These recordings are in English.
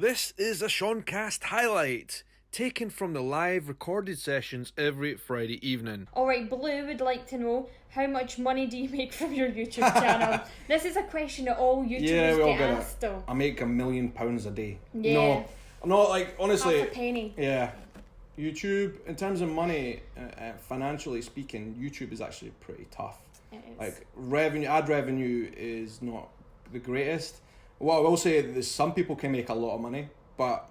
This is a shauncast highlight, taken from the live recorded sessions every Friday evening. Alright, Blue would like to know, how much money do you make from your YouTube channel? This is a question that all YouTubers we all get asked though. I make £1 million a day. Yeah. No, like honestly. Half a penny. Yeah. YouTube, in terms of money, financially speaking, YouTube is actually pretty tough. It is. Like ad revenue is not the greatest. What I will say is some people can make a lot of money, but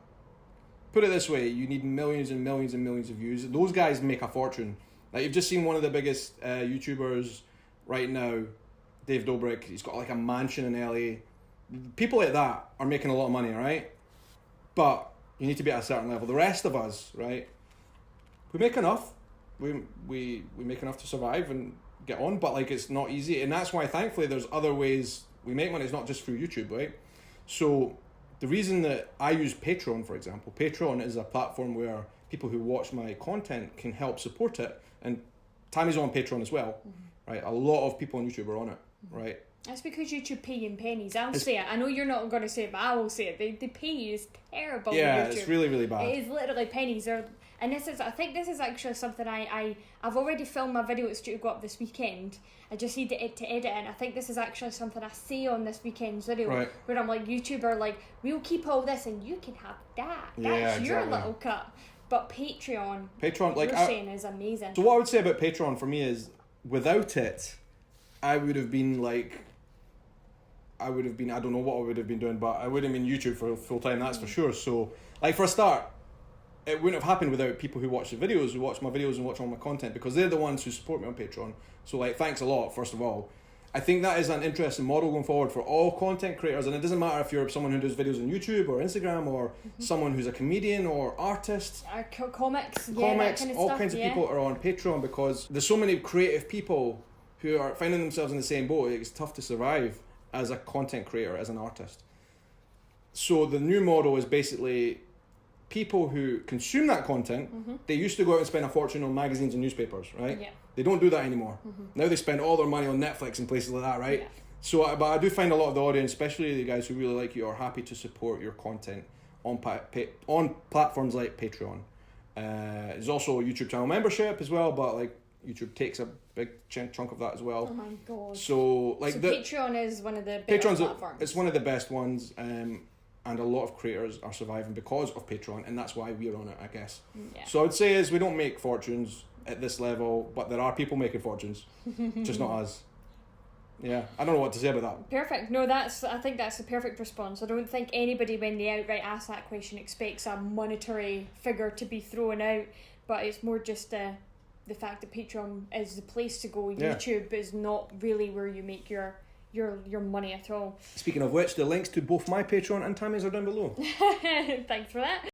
put it this way, you need millions and millions and millions of views. Those guys make a fortune. Like you've just seen one of the biggest YouTubers right now, Dave Dobrik. He's got like a mansion in LA. People like that are making a lot of money, right? But you need to be at a certain level. The rest of us, right? We make enough. We make enough to survive and get on, but like it's not easy, and that's why thankfully there's other ways we make money. It's not just through YouTube, right? So the reason that I use Patreon, for example, Patreon is a platform where people who watch my content can help support it, and Tammy's on Patreon as well, right? A lot of people on YouTube are on it, right? That's because YouTube pay you in pennies. I'll say it. I know you're not going to say it, but I will say it. They pay you. It's terrible. Yeah, on YouTube. it's really, really bad. It is literally pennies. And I think this is actually something I've already filmed my video. It's due to go up this weekend. I just need to edit it, and I think this is actually something I say on this weekend's video, right, where I'm like, YouTuber, like, we'll keep all this and you can have that. That's your little cut. But Patreon, like you're saying, is amazing. So what I would say about Patreon for me is, without it, I would have been, I don't know what I would have been doing, but I would have been YouTube for full time, that's for sure. So, like, for a start, it wouldn't have happened without people who watch the videos, who watch my videos and watch all my content, because they're the ones who support me on Patreon. So, like, thanks a lot, first of all. I think that is an interesting model going forward for all content creators, and it doesn't matter if you're someone who does videos on YouTube or Instagram, or someone who's a comedian or artist. Comics, all kinds of people are on Patreon, because there's so many creative people who are finding themselves in the same boat. It's tough to survive as a content creator, as an artist. So the new model is basically people who consume that content. They used to go out and spend a fortune on magazines and newspapers, right? Yeah. They don't do that anymore. Now they spend all their money on Netflix and places like that, right? Yeah. So, but I do find a lot of the audience, especially the guys who really like you, are happy to support your content on platforms like Patreon. There's also a YouTube channel membership as well, but like YouTube takes a big chunk of that as well. Oh my god! So Patreon is one of the better platforms. It's one of the best ones, and a lot of creators are surviving because of Patreon, and that's why we're on it, I guess. Yeah. So I would say is we don't make fortunes at this level, but there are people making fortunes, just not us. Yeah, I don't know what to say about that. Perfect. No, I think that's the perfect response. I don't think anybody, when they outright ask that question, expects a monetary figure to be thrown out, but it's more just the fact that Patreon is the place to go. Yeah. YouTube is not really where you make your money at all. Speaking of which, the links to both my Patreon and Tammy's are down below. Thanks for that.